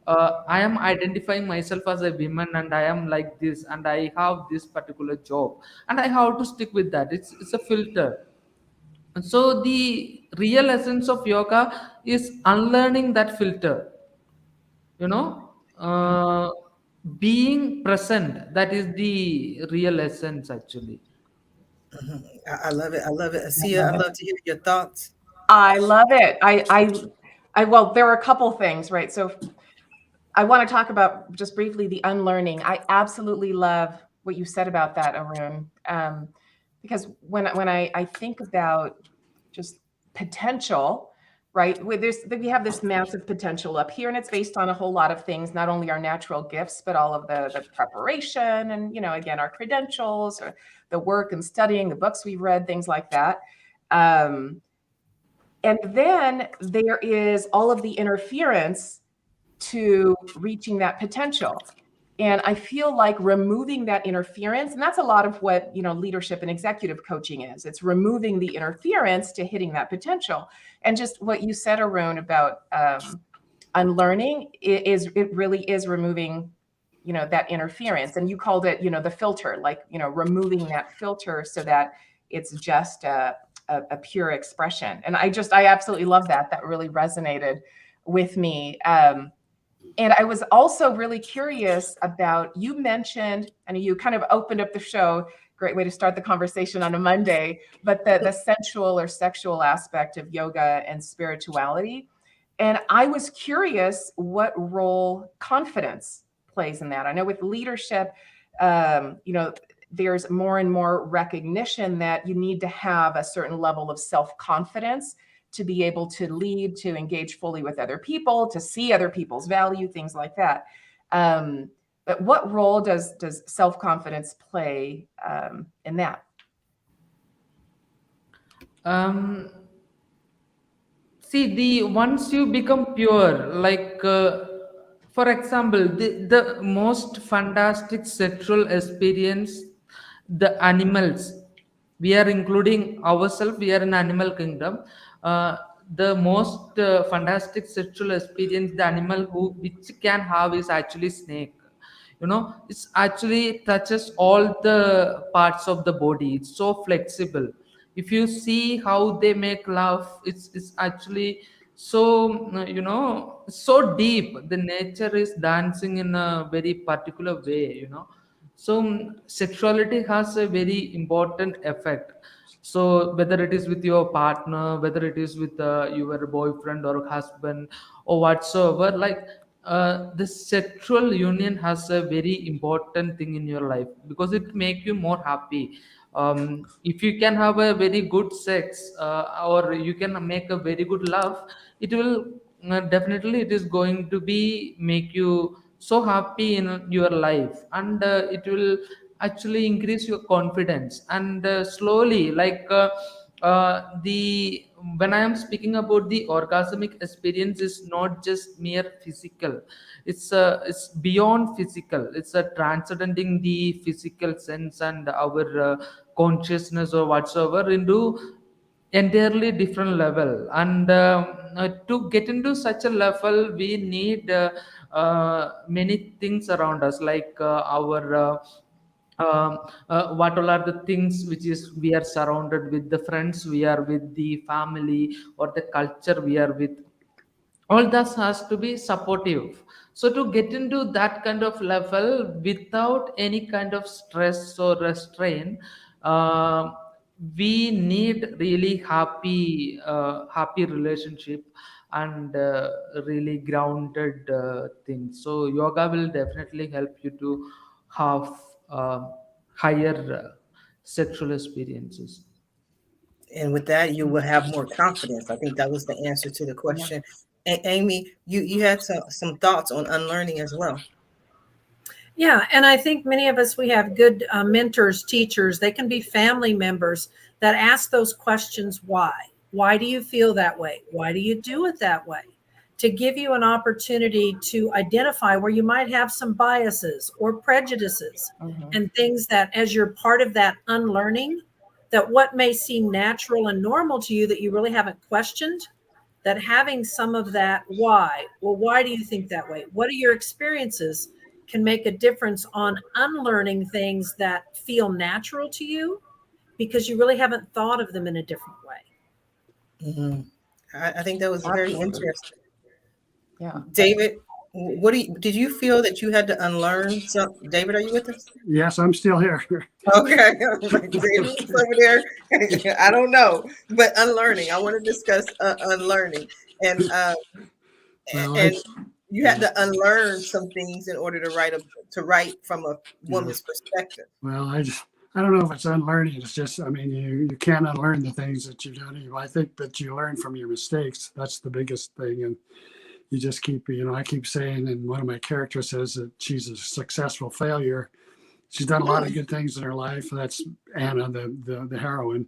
I am identifying myself as a woman, and I am like this, and I have this particular job, and I have to stick with that. It's a filter. And so the real essence of yoga is unlearning that filter, you know uh, being present. That is the real essence actually. I love it. I love it. Asia, I'd love to hear your thoughts. I love it. Well, there are a couple things, right? So I want to talk about just briefly the unlearning. I absolutely love what you said about that, Arun, because when I think about just potential, right? We have this massive potential up here, and it's based on a whole lot of things, not only our natural gifts, but all of the preparation and, again, our credentials, or the work and studying, the books we've read, things like that. And then there is all of the interference to reaching that potential. And I feel like removing that interference, and that's a lot of what, leadership and executive coaching is. It's removing the interference to hitting that potential. And just what you said, Arun, about unlearning, it really is removing, that interference. And you called it, the filter, like, removing that filter so that it's just a pure expression. And I absolutely love that. That really resonated with me. And I was also really curious about, you mentioned, and you kind of opened up the show great way to start the conversation on a Monday, but the sensual or sexual aspect of yoga and spirituality. And I was curious what role confidence plays in that. I know with leadership, there's more and more recognition that you need to have a certain level of self-confidence to be able to lead, to engage fully with other people, to see other people's value, things like that. But what role does self-confidence play in that? See, once you become pure, like for example, the most fantastic sexual experience, the animals, we are including ourselves, we are in animal kingdom. The most fantastic sexual experience the animal which can have is actually snake. It's actually touches all the parts of the body. It's so flexible. If you see how they make love, it's actually so so deep. The nature is dancing in a very particular way. So sexuality has a very important effect. So whether it is with your partner, whether it is with your boyfriend or husband or whatsoever, like the sexual union has a very important thing in your life because it make you more happy. If you can have a very good sex or you can make a very good love, it will definitely it is going to be make you so happy in your life, and it will actually increase your confidence. And slowly, like the when I am speaking about the orgasmic experience, is not just mere physical. It's beyond physical. It's a transcending the physical sense and our consciousness or whatsoever into entirely different level. And to get into such a level, we need many things around us, like our what all are the things which is we are surrounded with, the friends we are with, the family or the culture we are with. All this has to be supportive. So to get into that kind of level without any kind of stress or restraint, uh, we need really happy relationship and really grounded things. So yoga will definitely help you to have uh, higher sexual experiences. And with that, you will have more confidence. I think that was the answer to the question. And Amy, you had some thoughts on unlearning as well. Yeah, and I think many of us, we have good mentors, teachers. They can be family members that ask those questions. Why? Why do you feel that way? Why do you do it that way? To give you an opportunity to identify where you might have some biases or prejudices and things that, as you're part of that unlearning, that what may seem natural and normal to you that you really haven't questioned, that having some of that why, well, why do you think that way? What are your experiences can make a difference on unlearning things that feel natural to you because you really haven't thought of them in a different way. Mm-hmm. I think that was very interesting. Yeah. David, did you feel that you had to unlearn something? David, are you with us? Yes, I'm still here. Okay. David's over there. I don't know, but unlearning. I want to discuss unlearning. And you had to unlearn some things in order to write from a woman's perspective. Well, I don't know if it's unlearning. It's just, I mean, you can't unlearn the things that you've done. I think that you learn from your mistakes. That's the biggest thing. And you just keep, I keep saying, and one of my characters says that she's a successful failure. She's done a lot of good things in her life. That's Anna, the heroine.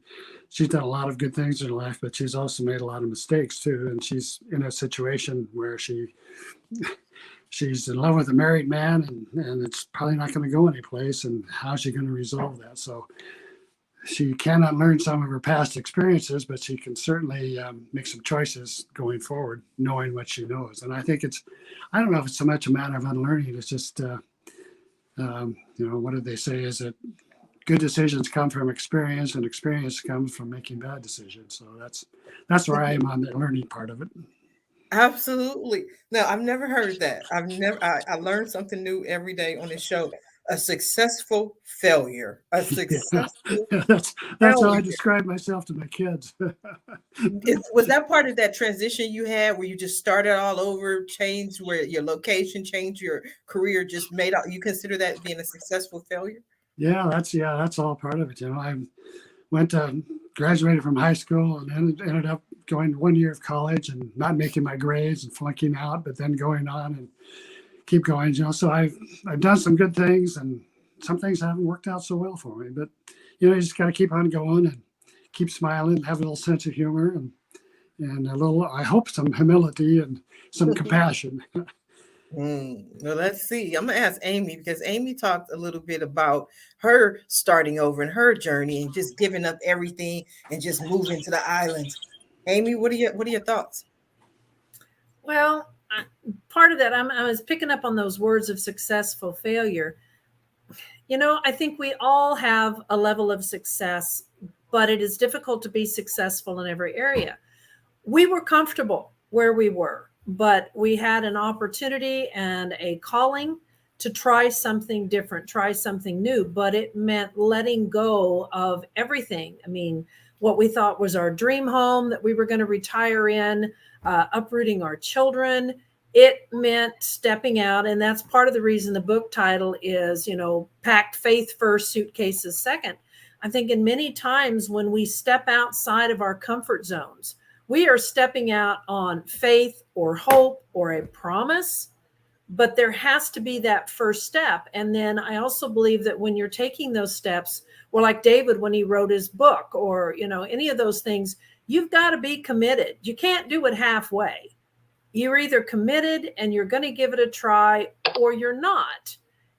She's done a lot of good things in her life, but she's also made a lot of mistakes too. And she's in a situation where she's in love with a married man, and it's probably not going to go anyplace. And how's she going to resolve that? So she cannot learn some of her past experiences, but she can certainly make some choices going forward, knowing what she knows. And I think I don't know if it's so much a matter of unlearning. It's just, what did they say? Is that good decisions come from experience, and experience comes from making bad decisions. So that's where I am on the learning part of it. Absolutely. No, I've never heard that. I learned something new every day on this show. A successful failure. A successful That's how I failure. describe myself to my kids. Was that part of that transition you had where you just started all over, changed where your location, changed your career, just made out? You consider that being a successful failure? Yeah, that's all part of it. I went to graduated from high school and ended up going 1 year of college and not making my grades and flunking out, but then going on and keep going. So I've done some good things, and some things haven't worked out so well for me. But you just got to keep on going and keep smiling, have a little sense of humor and a little, I hope, some humility and some compassion. Well, let's see. I'm gonna ask Amy, because Amy talked a little bit about her starting over and her journey and just giving up everything and just moving to the island. Amy, what are your thoughts? Well, part of that, I was picking up on those words of successful failure. I think we all have a level of success, but it is difficult to be successful in every area. We were comfortable where we were, but we had an opportunity and a calling to try something different, try something new, but it meant letting go of everything. I mean, what we thought was our dream home that we were going to retire in, uprooting our children. It meant stepping out. And that's part of the reason the book title is, Packed Faith First, Suitcases Second. I think in many times when we step outside of our comfort zones, we are stepping out on faith or hope or a promise, but there has to be that first step. And then I also believe that when you're taking those steps, well, like David, when he wrote his book or, any of those things, you've got to be committed. You can't do it halfway. You're either committed and you're going to give it a try or you're not.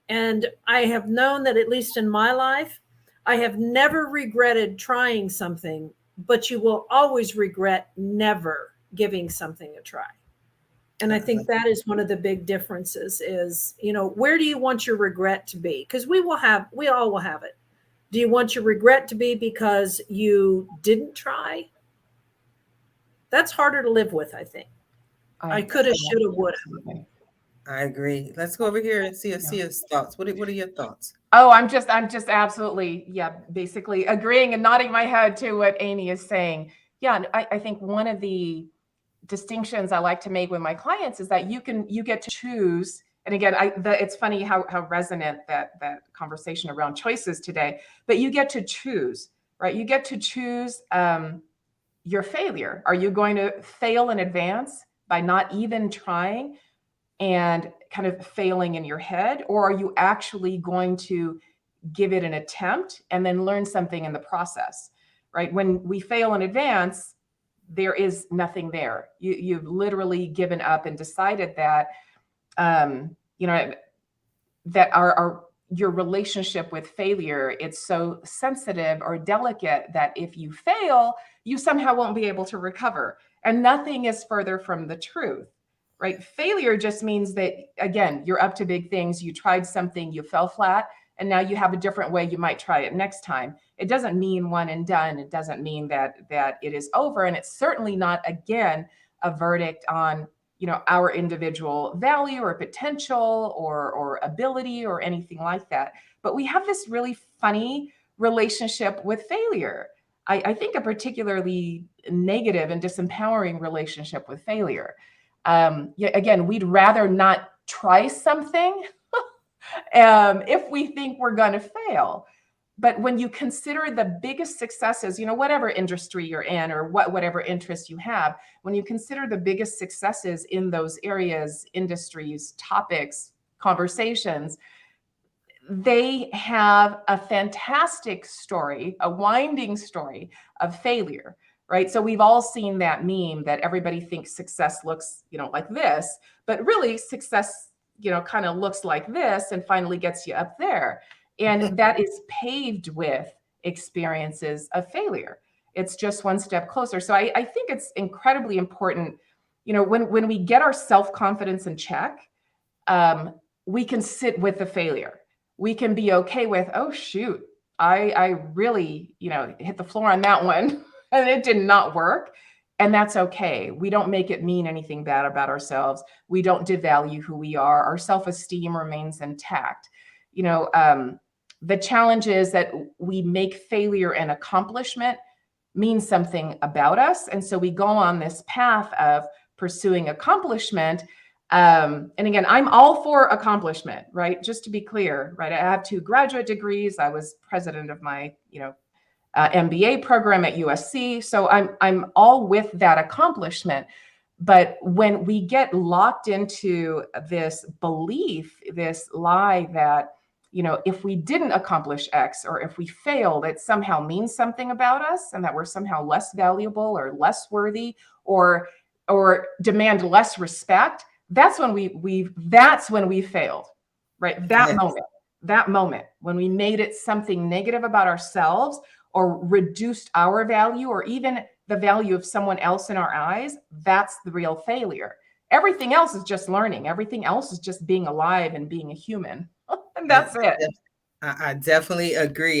And I have known that, at least in my life, I have never regretted trying something, but you will always regret never giving something a try. And I think that is one of the big differences is, where do you want your regret to be? Because we all will have it. Do you want your regret to be because you didn't try? That's harder to live with, I think. I could have, should have, would have. I agree. Let's go over here and see Asia's thoughts. What are your thoughts? Oh, I'm just absolutely, basically agreeing and nodding my head to what Amy is saying. Yeah, I think one of the distinctions I like to make with my clients is that you get to choose. And again, it's funny how resonant that conversation around choices today, but you get to choose, right? You get to choose your failure. Are you going to fail in advance by not even trying and kind of failing in your head? Or are you actually going to give it an attempt and then learn something in the process, right? When we fail in advance, there is nothing there. You've literally given up and decided that, that your relationship with failure, it's so sensitive or delicate that if you fail, you somehow won't be able to recover. And nothing is further from the truth, right? Failure just means that, again, you're up to big things. You tried something, you fell flat, and now you have a different way you might try it next time. It doesn't mean one and done. It doesn't mean that it is over. And it's certainly not, again, a verdict on, our individual value or potential or ability or anything like that. But we have this really funny relationship with failure. I think a particularly negative and disempowering relationship with failure. Again, we'd rather not try something if we think we're going to fail. But when you consider the biggest successes, whatever industry you're in or whatever interest you have, when you consider the biggest successes in those areas, industries, topics, conversations, they have a fantastic story, a winding story of failure, right? So we've all seen that meme that everybody thinks success looks, like this, but really success, kind of looks like this and finally gets you up there. And that is paved with experiences of failure. It's just one step closer. So I think it's incredibly important, when we get our self-confidence in check, we can sit with the failure. We can be okay with, oh, shoot, I really, hit the floor on that one and it did not work. And that's okay. We don't make it mean anything bad about ourselves. We don't devalue who we are. Our self-esteem remains intact. the challenge is that we make failure and accomplishment mean something about us. And so we go on this path of pursuing accomplishment. And again, I'm all for accomplishment, right? Just to be clear, right? I have 2 graduate degrees. I was president of my, MBA program at USC. So I'm all with that accomplishment. But when we get locked into this belief, this lie that, if we didn't accomplish X, or if we failed, it somehow means something about us, and that we're somehow less valuable or less worthy, or demand less respect, that's when we failed, right? That moment when we made it something negative about ourselves, or reduced our value, or even the value of someone else in our eyes, that's the real failure. Everything else is just learning. Everything else is just being alive and being a human. And that's it. I definitely agree.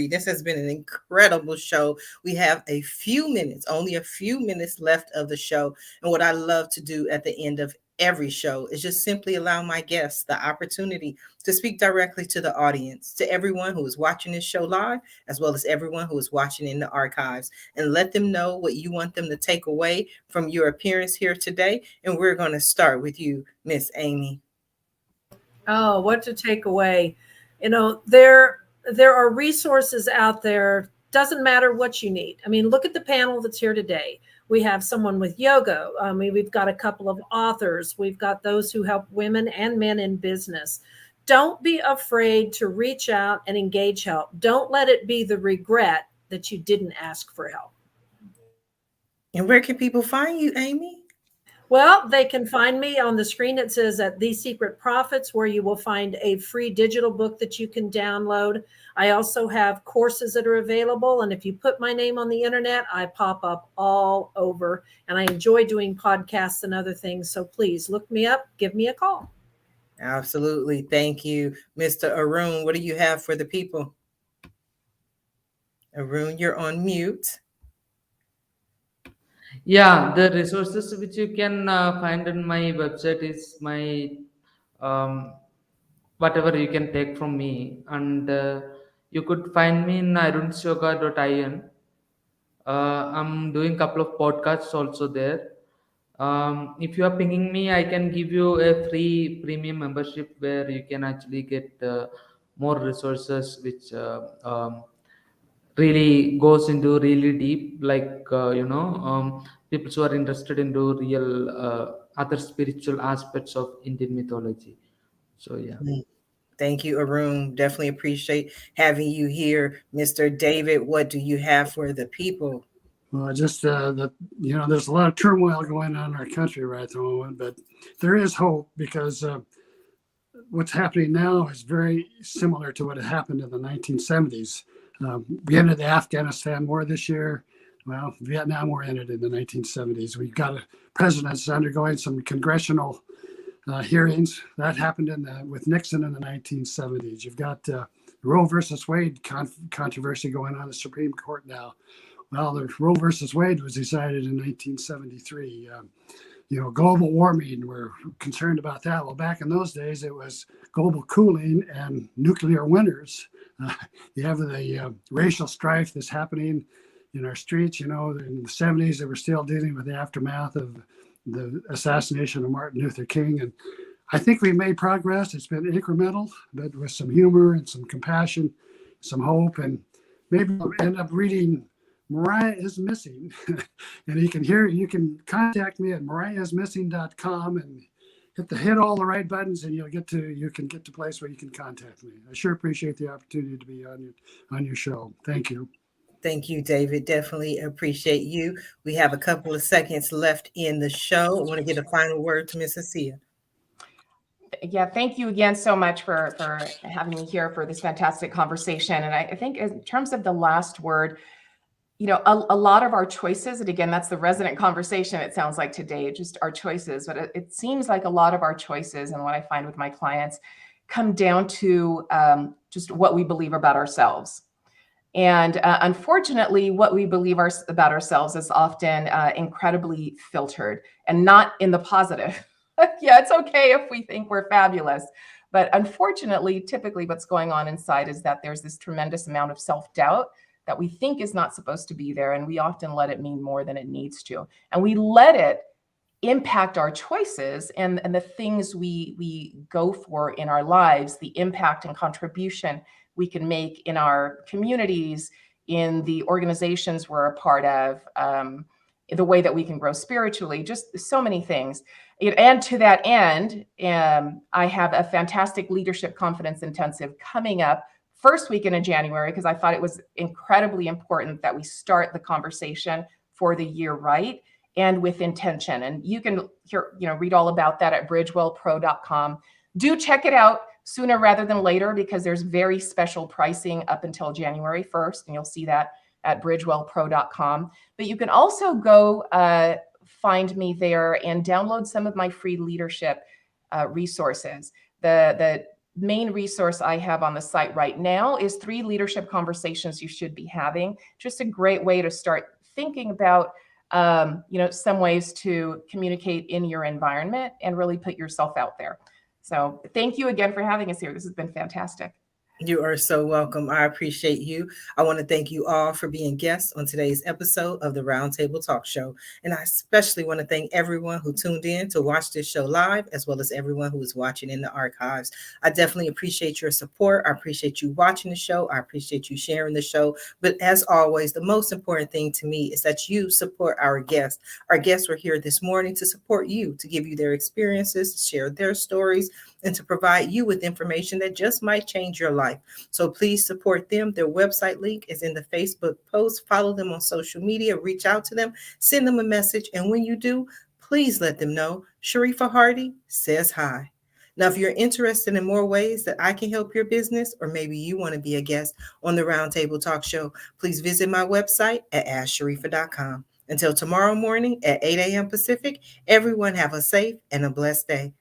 This has been an incredible show. We have only a few minutes left of the show. And what I love to do at the end of every show is just simply allow my guests the opportunity to speak directly to the audience, to everyone who is watching this show live, as well as everyone who is watching in the archives, and let them know what you want them to take away from your appearance here today. And we're going to start with you, Miss Amy. Oh, what to take away? There are resources out there. Doesn't matter what you need. I mean, look at the panel that's here today. We have someone with yoga. We've got a couple of authors. We've got those who help women and men in business. Don't be afraid to reach out and engage help. Don't let it be the regret that you didn't ask for help. And where can people find you, Amy? Well, they can find me on the screen. It says at The Secret Profits, where you will find a free digital book that you can download. I also have courses that are available. And if you put my name on the internet, I pop up all over. And I enjoy doing podcasts and other things. So please look me up. Give me a call. Absolutely. Thank you. Mr. Arun, what do you have for the people? Arun, you're on mute. Yeah, the resources which you can find on my website is my whatever you can take from me, and you could find me in arunsyoga.in. I'm doing a couple of podcasts also there. If you are pinging me, I can give you a free premium membership where you can actually get more resources which really goes into really deep, like people who are interested into real other spiritual aspects of Indian mythology. So yeah. Thank you, Arun. Definitely appreciate having you here. Mr. David, what do you have for the people? Well, just there's a lot of turmoil going on in our country right at the moment, but there is hope, because what's happening now is very similar to what had happened in the 1970s. We ended the Afghanistan war this year. Well, Vietnam War ended in the 1970s. We've got a president that's undergoing some congressional hearings. That happened with Nixon in the 1970s. You've got Roe versus Wade controversy going on in the Supreme Court now. Well, the Roe versus Wade was decided in 1973. Global warming, we're concerned about that. Well, back in those days, it was global cooling and nuclear winters. You have the racial strife that's happening in our streets. In the 70s, they were still dealing with the aftermath of the assassination of Martin Luther King. And I think we made progress. It's been incremental, but with some humor and some compassion, some hope. And maybe we'll end up reading Mariah is Missing. And you can contact me at mariahismissing.com and hit all the right buttons, and you can get to a place where you can contact me. I sure appreciate the opportunity to be on your show. Thank you. Thank you, David. Definitely appreciate you. We have a couple of seconds left in the show. I want to get a final word to Miss Asia. Yeah, thank you again so much for having me here for this fantastic conversation. And I think in terms of the last word, a lot of our choices, and again, that's the resident conversation, it sounds like today, just our choices, but it seems like a lot of our choices, and what I find with my clients, come down to just what we believe about ourselves. And unfortunately, what we believe about ourselves is often incredibly filtered, and not in the positive. Yeah, it's okay if we think we're fabulous, But unfortunately, typically what's going on inside is that there's this tremendous amount of self-doubt that we think is not supposed to be there. And we often let it mean more than it needs to. And we let it impact our choices and the things we go for in our lives, the impact and contribution we can make in our communities, in the organizations we're a part of, the way that we can grow spiritually, just so many things. And to that end, I have a fantastic leadership confidence intensive coming up first weekend in January, because I thought it was incredibly important that we start the conversation for the year right and with intention. And you can read all about that at bridgewellpro.com. Do check it out sooner rather than later, because there's very special pricing up until January 1st, and you'll see that at bridgewellpro.com. But you can also go find me there and download some of my free leadership resources. The main resource I have on the site right now is 3 leadership conversations you should be having. Just a great way to start thinking about some ways to communicate in your environment and really put yourself out there. So thank you again for having us here. This has been fantastic. You are so welcome. I appreciate you. I want to thank you all for being guests on today's episode of the Roundtable Talk Show. And I especially want to thank everyone who tuned in to watch this show live, as well as everyone who is watching in the archives. I definitely appreciate your support. I appreciate you watching the show. I appreciate you sharing the show. But as always, the most important thing to me is that you support our guests. Our guests were here this morning to support you, to give you their experiences, to share their stories, and to provide you with information that just might change your life. So please support them. Their website link is in the Facebook post. Follow them on social media, reach out to them, send them a message. And when you do, please let them know Sharifah Hardie says hi. Now, if you're interested in more ways that I can help your business, or maybe you want to be a guest on the Roundtable Talk Show, please visit my website at AskSharifah.com. Until tomorrow morning at 8 a.m. Pacific, everyone have a safe and a blessed day.